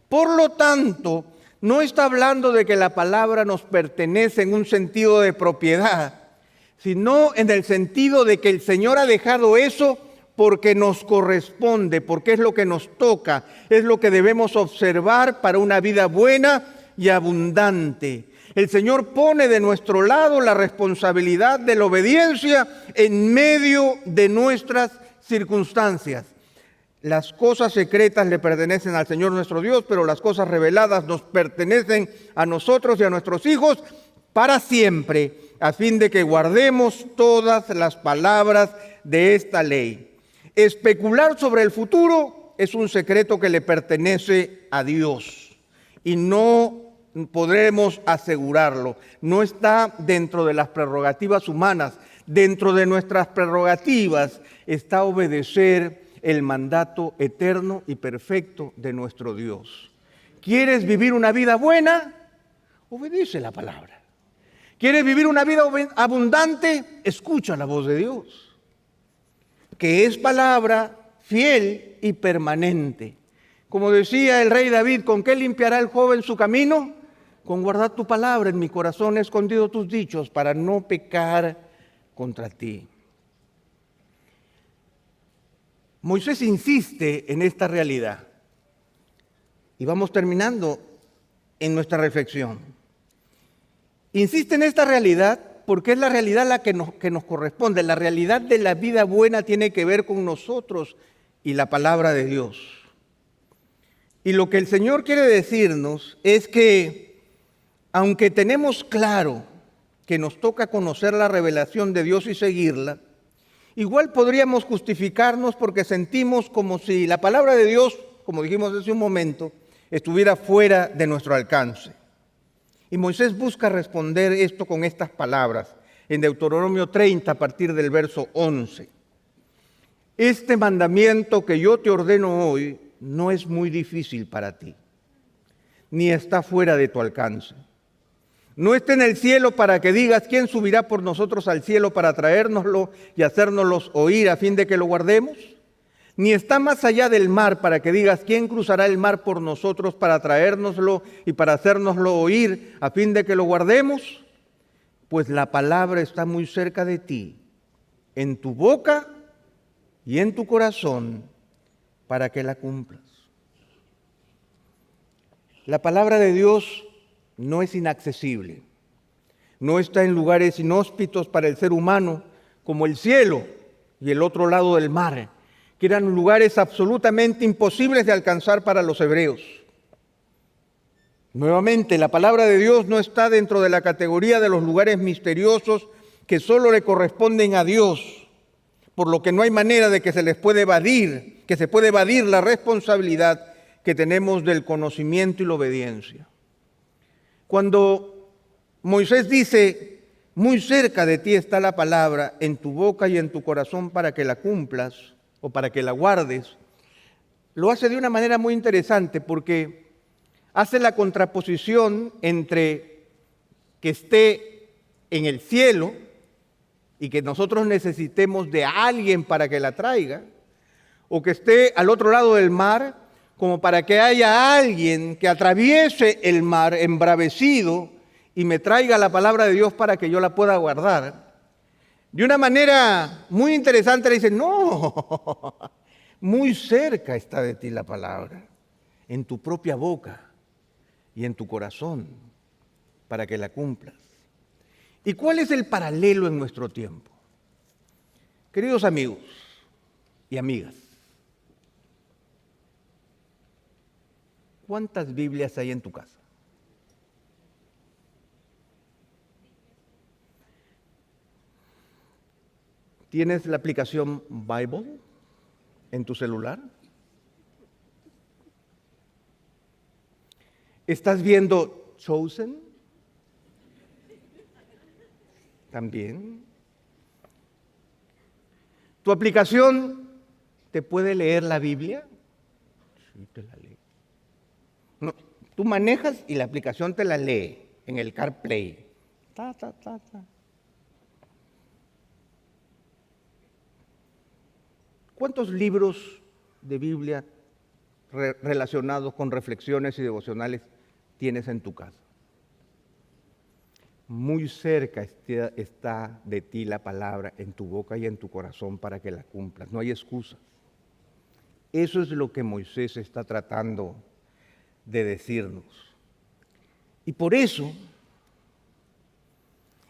Por lo tanto, no está hablando de que la palabra nos pertenece en un sentido de propiedad, sino en el sentido de que el Señor ha dejado eso porque nos corresponde, porque es lo que nos toca, es lo que debemos observar para una vida buena y abundante. El Señor pone de nuestro lado la responsabilidad de la obediencia en medio de nuestras circunstancias. Las cosas secretas le pertenecen al Señor nuestro Dios, pero las cosas reveladas nos pertenecen a nosotros y a nuestros hijos para siempre, a fin de que guardemos todas las palabras de esta ley. Especular sobre el futuro es un secreto que le pertenece a Dios y no podremos asegurarlo. No está dentro de las prerrogativas humanas. Dentro de nuestras prerrogativas está obedecer el mandato eterno y perfecto de nuestro Dios. ¿Quieres vivir una vida buena? Obedece la palabra. ¿Quieres vivir una vida abundante? Escucha la voz de Dios, que es palabra fiel y permanente. Como decía el rey David, ¿con qué limpiará el joven su camino? Con guardar tu palabra en mi corazón, he escondido tus dichos para no pecar contra ti. Moisés insiste en esta realidad. Y vamos terminando en nuestra reflexión. Insiste en esta realidad porque es la realidad la que nos corresponde. La realidad de la vida buena tiene que ver con nosotros y la palabra de Dios. Y lo que el Señor quiere decirnos es que, aunque tenemos claro que nos toca conocer la revelación de Dios y seguirla, igual podríamos justificarnos porque sentimos como si la palabra de Dios, como dijimos hace un momento, estuviera fuera de nuestro alcance. Y Moisés busca responder esto con estas palabras en Deuteronomio 30 a partir del verso 11. Este mandamiento que yo te ordeno hoy no es muy difícil para ti, ni está fuera de tu alcance. No está en el cielo para que digas, ¿quién subirá por nosotros al cielo para traérnoslo y hacérnoslos oír a fin de que lo guardemos? Ni está más allá del mar para que digas, ¿quién cruzará el mar por nosotros para traérnoslo y para hacérnoslo oír a fin de que lo guardemos? Pues la palabra está muy cerca de ti, en tu boca y en tu corazón, para que la cumplas. La palabra de Dios no es inaccesible, no está en lugares inhóspitos para el ser humano, como el cielo y el otro lado del mar, que eran lugares absolutamente imposibles de alcanzar para los hebreos. Nuevamente, la palabra de Dios no está dentro de la categoría de los lugares misteriosos que solo le corresponden a Dios, por lo que no hay manera de que se les puede evadir, que se puede evadir la responsabilidad que tenemos del conocimiento y la obediencia. Cuando Moisés dice, muy cerca de ti está la palabra, en tu boca y en tu corazón para que la cumplas o para que la guardes, lo hace de una manera muy interesante porque hace la contraposición entre que esté en el cielo y que nosotros necesitemos de alguien para que la traiga, o que esté al otro lado del mar, como para que haya alguien que atraviese el mar embravecido y me traiga la palabra de Dios para que yo la pueda guardar. De una manera muy interesante le dice, no, muy cerca está de ti la palabra, en tu propia boca y en tu corazón, para que la cumplas. ¿Y cuál es el paralelo en nuestro tiempo? Queridos amigos, y amigas. ¿Cuántas Biblias hay en tu casa? ¿Tienes la aplicación Bible en tu celular? ¿Estás viendo Chosen? También. ¿Tu aplicación te puede leer la Biblia? Sí, te la lee. No, tú manejas y la aplicación te la lee en el CarPlay. Ta, ta, ta, ta. ¿Cuántos libros de Biblia relacionados con reflexiones y devocionales tienes en tu casa? Muy cerca está de ti la palabra en tu boca y en tu corazón para que la cumplas. No hay excusas. Eso es lo que Moisés está tratando de decirnos. Y por eso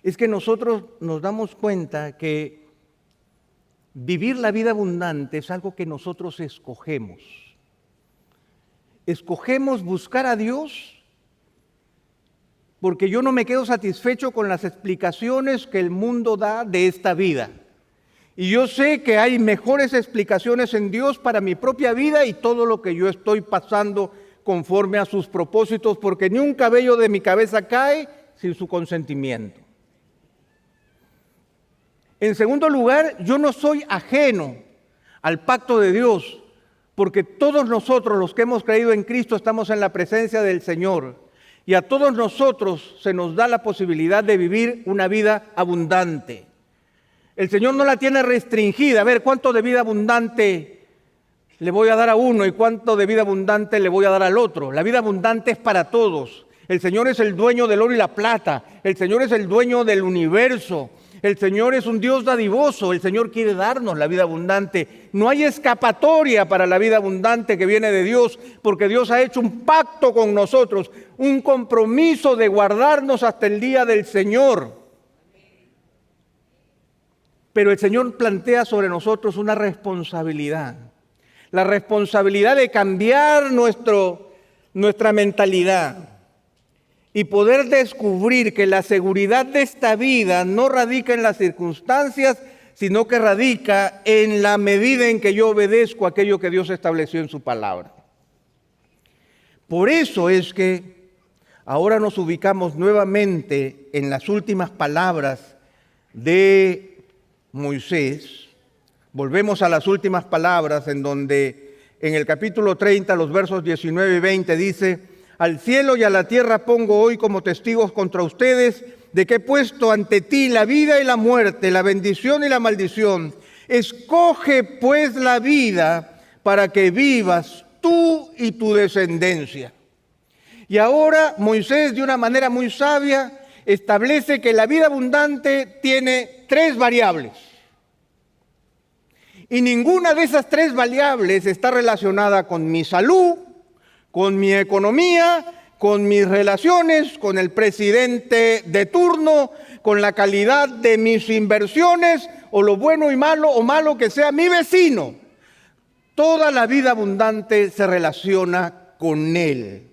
es que nosotros nos damos cuenta que vivir la vida abundante es algo que nosotros escogemos. Escogemos buscar a Dios porque yo no me quedo satisfecho con las explicaciones que el mundo da de esta vida. Y yo sé que hay mejores explicaciones en Dios para mi propia vida y todo lo que yo estoy pasando conforme a sus propósitos, porque ni un cabello de mi cabeza cae sin su consentimiento. En segundo lugar, yo no soy ajeno al pacto de Dios, porque todos nosotros, los que hemos creído en Cristo, estamos en la presencia del Señor. Y a todos nosotros se nos da la posibilidad de vivir una vida abundante. El Señor no la tiene restringida. A ver, ¿cuánto de vida abundante le voy a dar a uno y cuánto de vida abundante le voy a dar al otro? La vida abundante es para todos. El Señor es el dueño del oro y la plata. El Señor es el dueño del universo. El Señor es un Dios dadivoso. El Señor quiere darnos la vida abundante. No hay escapatoria para la vida abundante que viene de Dios, porque Dios ha hecho un pacto con nosotros, un compromiso de guardarnos hasta el día del Señor. Pero el Señor plantea sobre nosotros una responsabilidad. La responsabilidad de cambiar nuestra mentalidad y poder descubrir que la seguridad de esta vida no radica en las circunstancias, sino que radica en la medida en que yo obedezco aquello que Dios estableció en su palabra. Por eso es que ahora nos ubicamos nuevamente en las últimas palabras de Moisés. Volvemos a las últimas palabras en donde en el capítulo 30, los versos 19 y 20 dice: al cielo y a la tierra pongo hoy como testigos contra ustedes de que he puesto ante ti la vida y la muerte, la bendición y la maldición. Escoge pues la vida para que vivas tú y tu descendencia. Y ahora Moisés, de una manera muy sabia, establece que la vida abundante tiene 3 variables. Y ninguna de esas 3 variables está relacionada con mi salud, con mi economía, con mis relaciones, con el presidente de turno, con la calidad de mis inversiones o lo bueno y malo o malo que sea mi vecino. Toda la vida abundante se relaciona con él,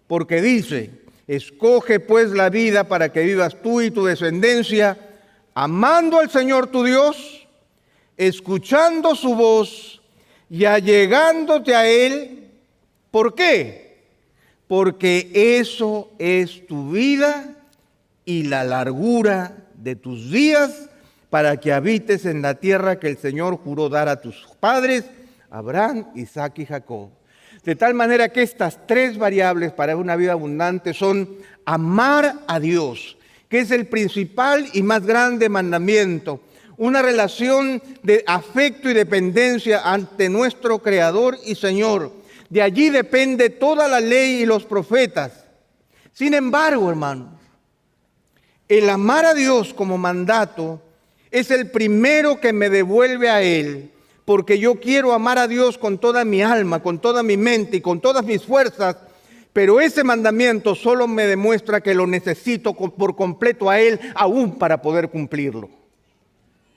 porque dice: escoge pues la vida para que vivas tú y tu descendencia, amando al Señor tu Dios, escuchando su voz y allegándote a Él. ¿Por qué? Porque eso es tu vida y la largura de tus días, para que habites en la tierra que el Señor juró dar a tus padres, Abraham, Isaac y Jacob. De tal manera que estas 3 variables para una vida abundante son amar a Dios, que es el principal y más grande mandamiento, una relación de afecto y dependencia ante nuestro Creador y Señor. De allí depende toda la ley y los profetas. Sin embargo, hermanos, el amar a Dios como mandato es el primero que me devuelve a Él, porque yo quiero amar a Dios con toda mi alma, con toda mi mente y con todas mis fuerzas, pero ese mandamiento solo me demuestra que lo necesito por completo a Él, aún para poder cumplirlo.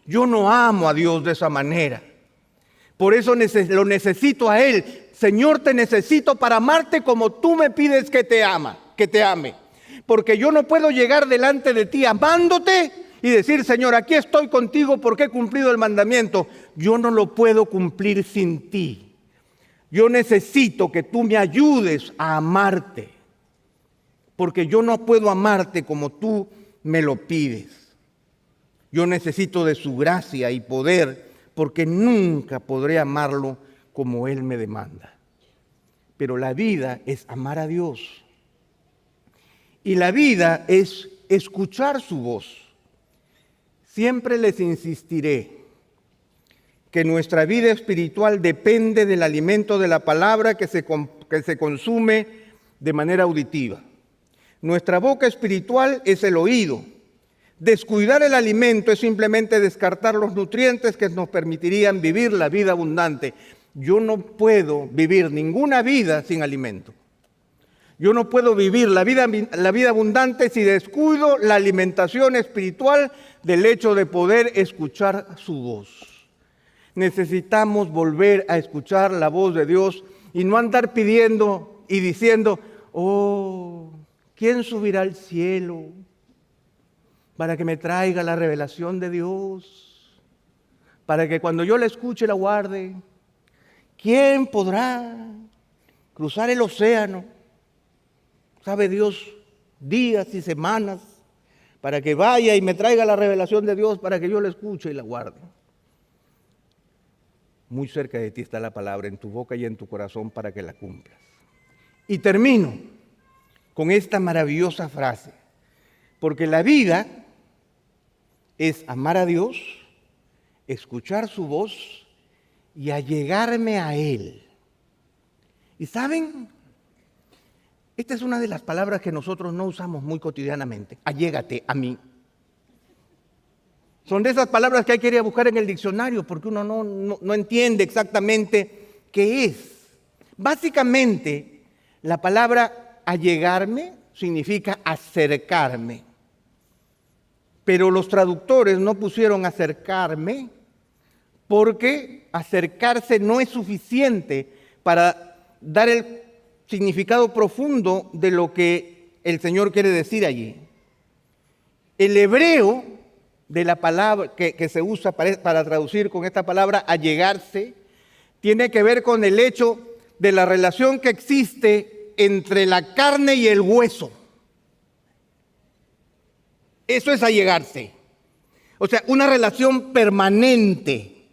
Yo no amo a Dios de esa manera. Por eso lo necesito a Él. Señor, te necesito para amarte como tú me pides que te ame. Porque yo no puedo llegar delante de ti amándote y decir, Señor, aquí estoy contigo porque he cumplido el mandamiento. Yo no lo puedo cumplir sin ti. Yo necesito que tú me ayudes a amarte. Porque yo no puedo amarte como tú me lo pides. Yo necesito de su gracia y poder, porque nunca podré amarlo como Él me demanda. Pero la vida es amar a Dios. Y la vida es escuchar su voz. Siempre les insistiré que nuestra vida espiritual depende del alimento de la palabra que se consume de manera auditiva. Nuestra boca espiritual es el oído. Descuidar el alimento es simplemente descartar los nutrientes que nos permitirían vivir la vida abundante. Yo no puedo vivir ninguna vida sin alimento. Yo no puedo vivir la vida abundante si descuido la alimentación espiritual del hecho de poder escuchar su voz. Necesitamos volver a escuchar la voz de Dios y no andar pidiendo y diciendo, oh, ¿quién subirá al cielo para que me traiga la revelación de Dios? Para que cuando yo la escuche la guarde. ¿Quién podrá cruzar el océano? Sabe Dios, días y semanas, para que vaya y me traiga la revelación de Dios, para que yo la escuche y la guarde. Muy cerca de ti está la palabra, en tu boca y en tu corazón, para que la cumplas. Y termino con esta maravillosa frase, porque la vida es amar a Dios, escuchar su voz y allegarme a Él. ¿Y saben? Esta es una de las palabras que nosotros no usamos muy cotidianamente. Allégate a mí. Son de esas palabras que hay que ir a buscar en el diccionario porque uno no entiende exactamente qué es. Básicamente, la palabra allegarme significa acercarme. Pero los traductores no pusieron acercarme porque acercarse no es suficiente para dar el significado profundo de lo que el Señor quiere decir allí. El hebreo de la palabra que se usa para traducir con esta palabra allegarse tiene que ver con el hecho de la relación que existe entre la carne y el hueso. Eso es allegarse. O sea, una relación permanente,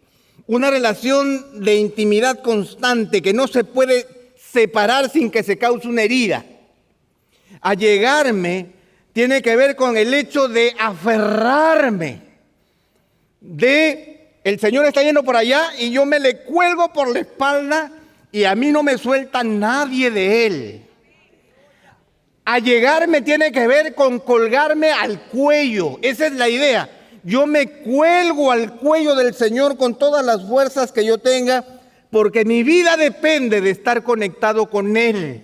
una relación de intimidad constante que no se puede separar sin que se cause una herida. Allegarme tiene que ver con el hecho de aferrarme. El Señor está yendo por allá y yo me le cuelgo por la espalda y a mí no me suelta nadie de Él. Allegarme tiene que ver con colgarme al cuello. Esa es la idea. Yo me cuelgo al cuello del Señor con todas las fuerzas que yo tenga, porque mi vida depende de estar conectado con Él.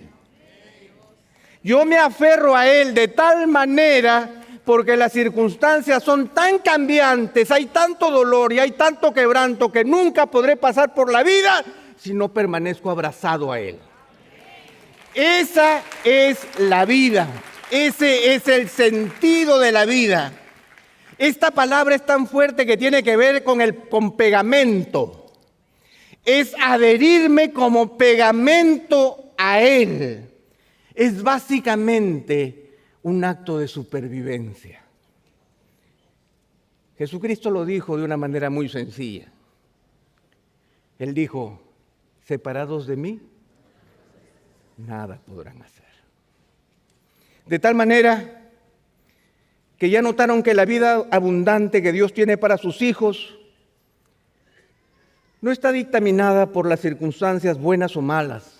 Yo me aferro a Él de tal manera, porque las circunstancias son tan cambiantes, hay tanto dolor y hay tanto quebranto que nunca podré pasar por la vida si no permanezco abrazado a Él. Esa es la vida, ese es el sentido de la vida. Esta palabra es tan fuerte que tiene que ver con pegamento. Es adherirme como pegamento a Él. Es básicamente un acto de supervivencia. Jesucristo lo dijo de una manera muy sencilla. Él dijo, separados de mí, nada podrán hacer. De tal manera que ya notaron que la vida abundante que Dios tiene para sus hijos no está dictaminada por las circunstancias buenas o malas,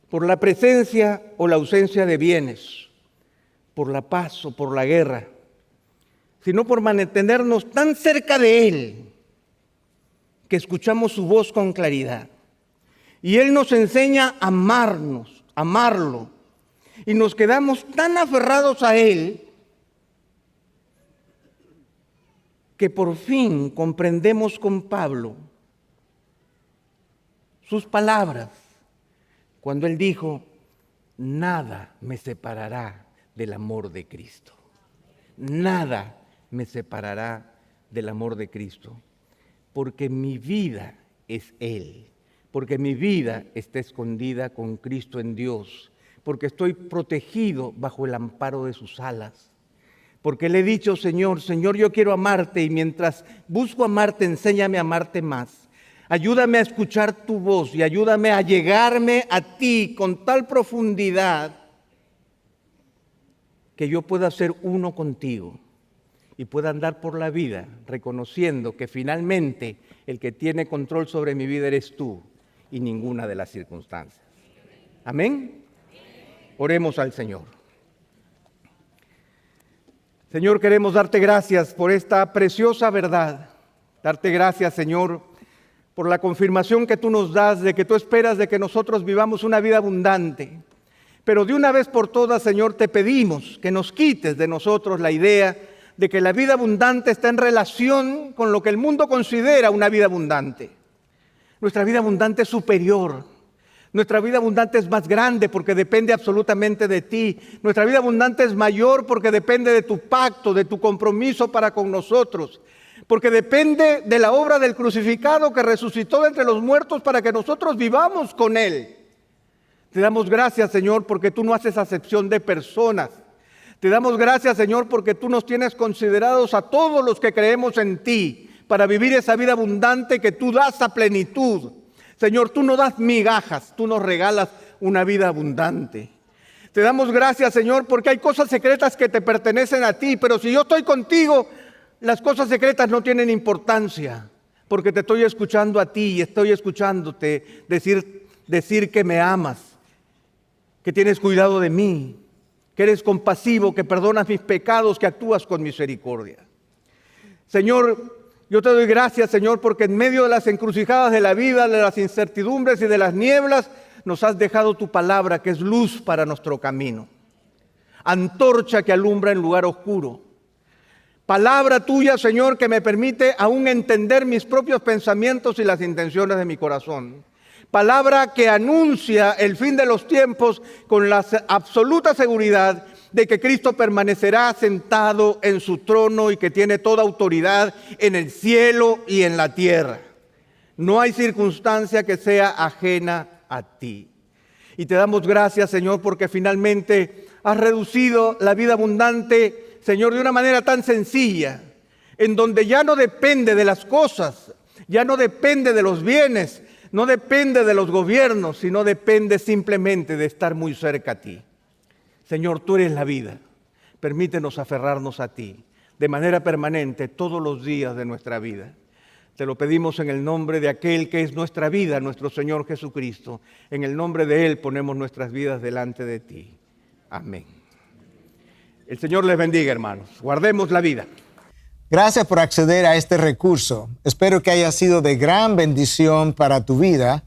por la presencia o la ausencia de bienes, por la paz o por la guerra, sino por mantenernos tan cerca de Él que escuchamos su voz con claridad. Y Él nos enseña a amarnos, amarlo. Y nos quedamos tan aferrados a Él que por fin comprendemos con Pablo sus palabras cuando Él dijo, nada me separará del amor de Cristo. Nada me separará del amor de Cristo, porque mi vida es Él, porque mi vida está escondida con Cristo en Dios, porque estoy protegido bajo el amparo de sus alas, porque le he dicho, Señor, Señor, yo quiero amarte y mientras busco amarte, enséñame a amarte más. Ayúdame a escuchar tu voz y ayúdame a llegarme a ti con tal profundidad que yo pueda ser uno contigo y pueda andar por la vida reconociendo que finalmente el que tiene control sobre mi vida eres tú y ninguna de las circunstancias. ¿Amén? Oremos al Señor. Señor, queremos darte gracias por esta preciosa verdad. Darte gracias, Señor, por la confirmación que tú nos das de que tú esperas de que nosotros vivamos una vida abundante. Pero de una vez por todas, Señor, te pedimos que nos quites de nosotros la idea de que la vida abundante está en relación con lo que el mundo considera una vida abundante. Nuestra vida abundante es superior. Nuestra vida abundante es más grande porque depende absolutamente de ti. Nuestra vida abundante es mayor porque depende de tu pacto, de tu compromiso para con nosotros. Porque depende de la obra del crucificado que resucitó de entre los muertos para que nosotros vivamos con Él. Te damos gracias, Señor, porque tú no haces acepción de personas. Te damos gracias, Señor, porque tú nos tienes considerados a todos los que creemos en ti para vivir esa vida abundante que tú das a plenitud. Señor, tú no das migajas, tú nos regalas una vida abundante. Te damos gracias, Señor, porque hay cosas secretas que te pertenecen a ti, pero si yo estoy contigo, las cosas secretas no tienen importancia, porque te estoy escuchando a ti y estoy escuchándote decir que me amas, que tienes cuidado de mí, que eres compasivo, que perdonas mis pecados, que actúas con misericordia. Señor, yo te doy gracias, Señor, porque en medio de las encrucijadas de la vida, de las incertidumbres y de las nieblas, nos has dejado tu palabra, que es luz para nuestro camino, antorcha que alumbra en lugar oscuro. Palabra tuya, Señor, que me permite aún entender mis propios pensamientos y las intenciones de mi corazón. Palabra que anuncia el fin de los tiempos con la absoluta seguridad de que Cristo permanecerá sentado en su trono y que tiene toda autoridad en el cielo y en la tierra. No hay circunstancia que sea ajena a ti. Y te damos gracias, Señor, porque finalmente has reducido la vida abundante, Señor, de una manera tan sencilla, en donde ya no depende de las cosas, ya no depende de los bienes, no depende de los gobiernos, sino depende simplemente de estar muy cerca a ti. Señor, tú eres la vida. Permítenos aferrarnos a ti de manera permanente todos los días de nuestra vida. Te lo pedimos en el nombre de aquel que es nuestra vida, nuestro Señor Jesucristo. En el nombre de Él ponemos nuestras vidas delante de ti. Amén. El Señor les bendiga, hermanos. Guardemos la vida. Gracias por acceder a este recurso. Espero que haya sido de gran bendición para tu vida.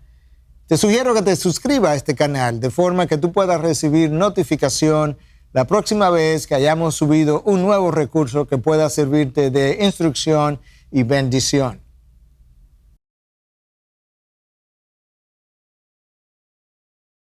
Te sugiero que te suscribas a este canal de forma que tú puedas recibir notificación la próxima vez que hayamos subido un nuevo recurso que pueda servirte de instrucción y bendición.